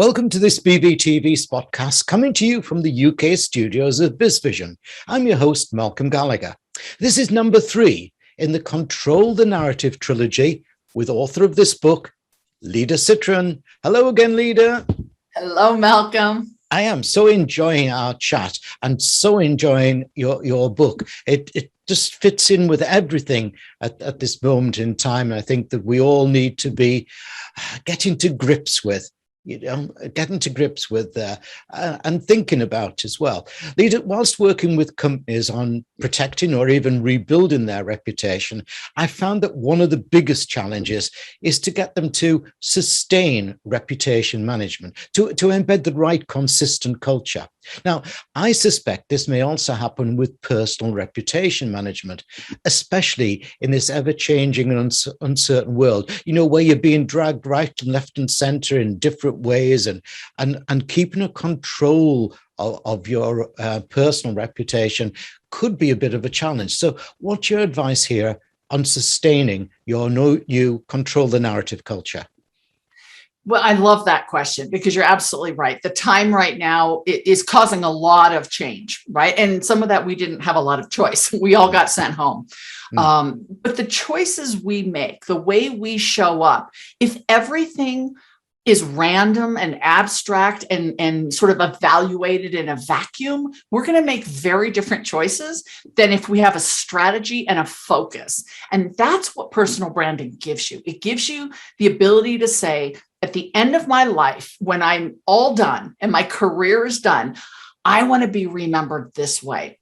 Welcome to this BVTV Spotcast coming to you from the UK studios of BizVision. I'm your host, Malcolm Gallagher. This is number 3 in the Control the Narrative trilogy with author of this book, Lida Citroën. Hello again, Lida. Hello, Malcolm. I am so enjoying our chat and so enjoying your book. It just fits in with everything at this moment in time. I think that we all need to be getting to grips with. Getting to grips with and thinking about as well. Lida, whilst working with companies on protecting or even rebuilding their reputation, I found that one of the biggest challenges is to get them to sustain reputation management, to embed the right consistent culture. Now, I suspect this may also happen with personal reputation management, especially in this ever-changing and uncertain world, where you're being dragged right and left and center in different ways, and keeping a control of your personal reputation could be a bit of a challenge. So what's your advice here on sustaining your new control the narrative culture? Well, I love that question because you're absolutely right. The time right now is causing a lot of change, right? And some of that we didn't have a lot of choice. We all got sent home. But the choices we make, the way we show up, if everything is random and abstract and sort of evaluated in a vacuum, we're going to make very different choices than if we have a strategy and a focus. And that's what personal branding gives you. It gives you the ability to say, at the end of my life, when I'm all done and my career is done, I want to be remembered this way.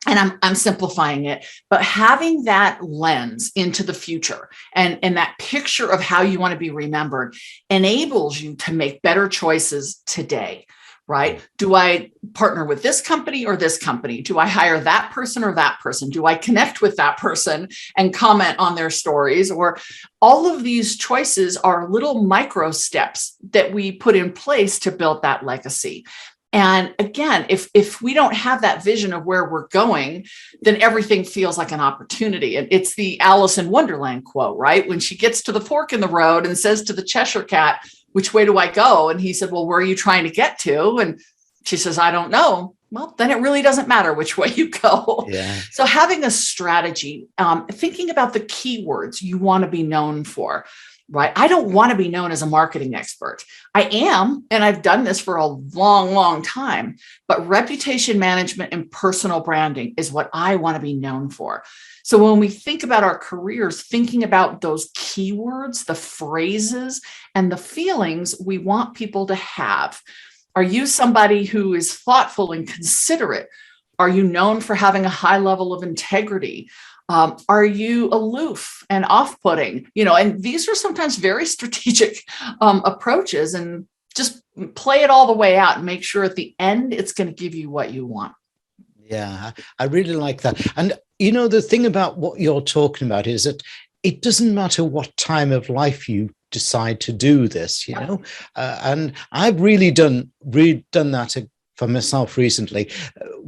And I'm simplifying it, but having that lens into the future and that picture of how you want to be remembered enables you to make better choices today, right? Do I partner with this company or this company? Do I hire that person or that person? Do I connect with that person and comment on their stories? Or all of these choices are little micro steps that we put in place to build that legacy. And again, if we don't have that vision of where we're going, then everything feels like an opportunity. And it's the Alice in Wonderland quote, right? When she gets to the fork in the road and says to the Cheshire Cat, which way do I go? And he said, well, where are you trying to get to? And she says, I don't know. Well, then it really doesn't matter which way you go. Yeah. So having a strategy, thinking about the keywords you want to be known for. Right? I don't want to be known as a marketing expert. I am, and I've done this for a long, long time, but reputation management and personal branding is what I want to be known for. So when we think about our careers, thinking about those keywords, the phrases, and the feelings we want people to have. Are you somebody who is thoughtful and considerate? Are you known for having a high level of integrity? Are you aloof and off-putting? And these are sometimes very strategic approaches, and just play it all the way out and make sure at the end it's going to give you what you want. Yeah, I really like that. And, the thing about what you're talking about is that it doesn't matter what time of life you decide to do this, and I've really done that for myself recently.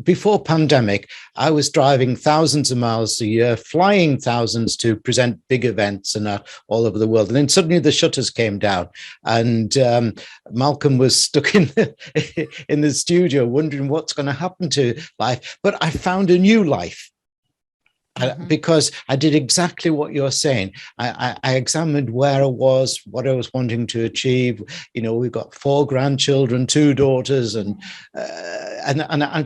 Before pandemic, I was driving thousands of miles a year, flying thousands to present big events and all over the world. And then suddenly the shutters came down, and Malcolm was stuck in the studio wondering what's going to happen to life. But I found a new life. Because I did exactly what you're saying. I examined where I was, what I was wanting to achieve. We've got 4 grandchildren, 2 daughters, and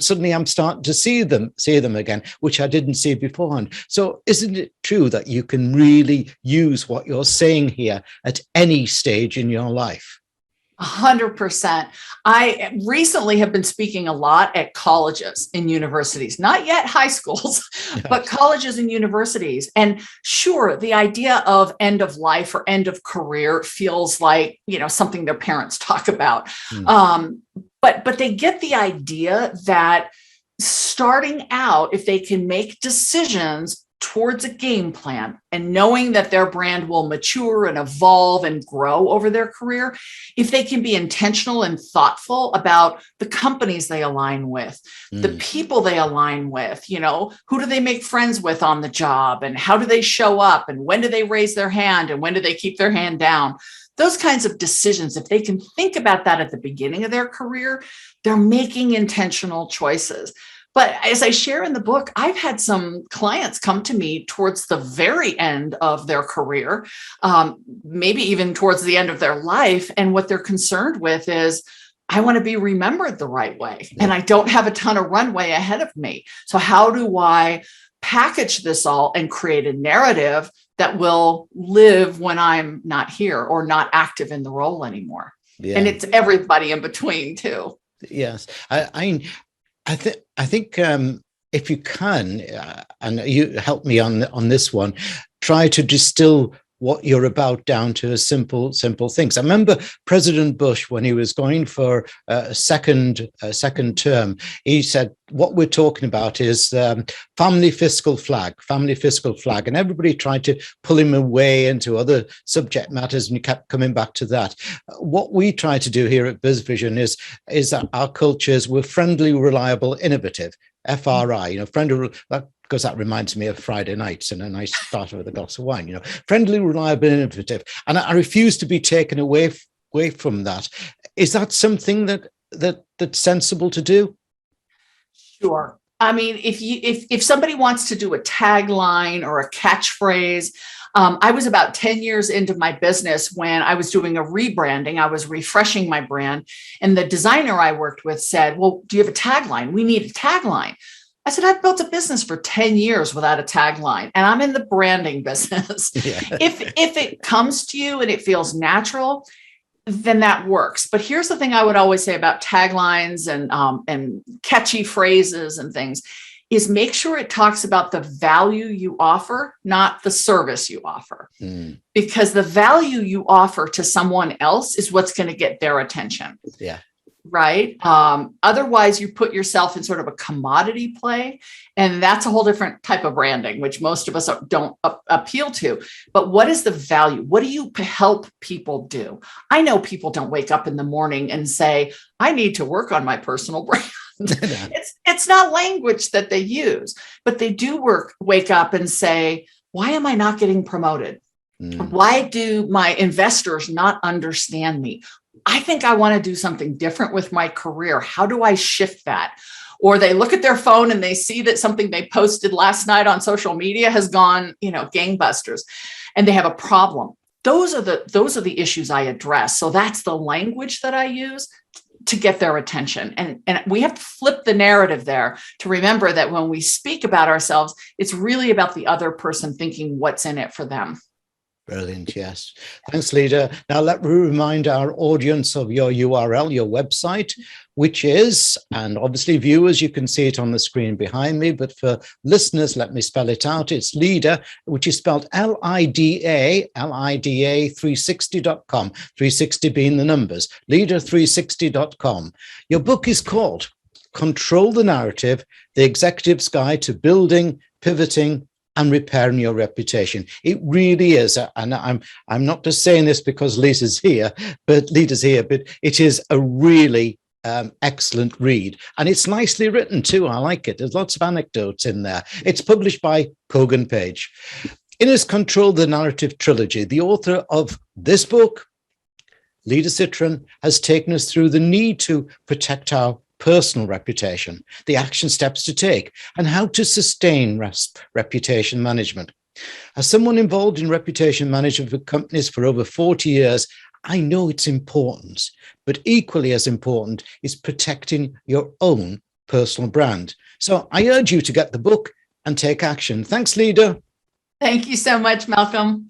suddenly I'm starting to see them again, which I didn't see beforehand. So isn't it true that you can really use what you're saying here at any stage in your life? 100%. I recently have been speaking a lot at colleges and universities, not yet high schools, but colleges and universities. And sure, the idea of end of life or end of career feels like, something their parents talk about. But they get the idea that starting out, if they can make decisions towards a game plan and knowing that their brand will mature and evolve and grow over their career, if they can be intentional and thoughtful about the companies they align with, the people they align with, who do they make friends with on the job, and how do they show up, and when do they raise their hand, and when do they keep their hand down? those kinds of decisions, if they can think about that at the beginning of their career, they're making intentional choices. But as I share in the book, I've had some clients come to me towards the very end of their career, maybe even towards the end of their life. And what they're concerned with is, I want to be remembered the right way, and I don't have a ton of runway ahead of me. So how do I package this all and create a narrative that will live when I'm not here or not active in the role anymore? Yeah. And it's everybody in between too. Yes, I think if you can, and you help me on this one, try to distill what you're about down to simple things. I remember President Bush, when he was going for a second term, he said, what we're talking about is family fiscal flag, and everybody tried to pull him away into other subject matters, and he kept coming back to that. What we try to do here at BizVision is that our cultures were friendly, reliable, innovative. FRI, friendly, because that reminds me of Friday nights and a nice starter with a glass of wine, friendly, reliable, innovative. And I refuse to be taken away from that. Is that something that's sensible to do? Sure. I mean, if somebody wants to do a tagline or a catchphrase, I was about 10 years into my business when I was doing a rebranding. I was refreshing my brand, and the designer I worked with said, well, do you have a tagline? We need a tagline. I said, I've built a business for 10 years without a tagline, and I'm in the branding business. Yeah. If it comes to you and it feels natural, then that works. But here's the thing I would always say about taglines and catchy phrases and things is make sure it talks about the value you offer, not the service you offer. Because the value you offer to someone else is what's going to get their attention. Yeah. Right. Otherwise, you put yourself in sort of a commodity play, and that's a whole different type of branding, which most of us don't appeal to. But what is the value? What do you help people do? I know people don't wake up in the morning and say, I need to work on my personal brand. It's not language that they use, but they do wake up and say, why am I not getting promoted? Why do my investors not understand me? I think I want to do something different with my career. How do I shift that? Or they look at their phone and they see that something they posted last night on social media has gone, gangbusters, and they have a problem. Those are the issues I address. So that's the language that I use to get their attention. And we have to flip the narrative there to remember that when we speak about ourselves, it's really about the other person thinking what's in it for them. Brilliant. Yes. Thanks, Lida. Now, let me remind our audience of your URL, your website, which is, and obviously viewers, you can see it on the screen behind me, but for listeners, let me spell it out. It's Lida, which is spelled LIDA 360.com, 360 being the numbers, Lida360.com. Your book is called Control the Narrative, The Executive's Guide to Building, Pivoting, and Repairing Your Reputation. It really is, and I'm not just saying this because Lida's here, but it is a really excellent read, and it's nicely written too. I like it. There's lots of anecdotes in there. It's published by Kogan Page. In his Control the Narrative trilogy, the author of this book, Lida Citroën, has taken us through the need to protect our personal reputation, the action steps to take, and how to sustain reputation management. As someone involved in reputation management for companies for over 40 years, I know its importance, but equally as important is protecting your own personal brand. So I urge you to get the book and take action. Thanks, Lida. Thank you so much, Malcolm.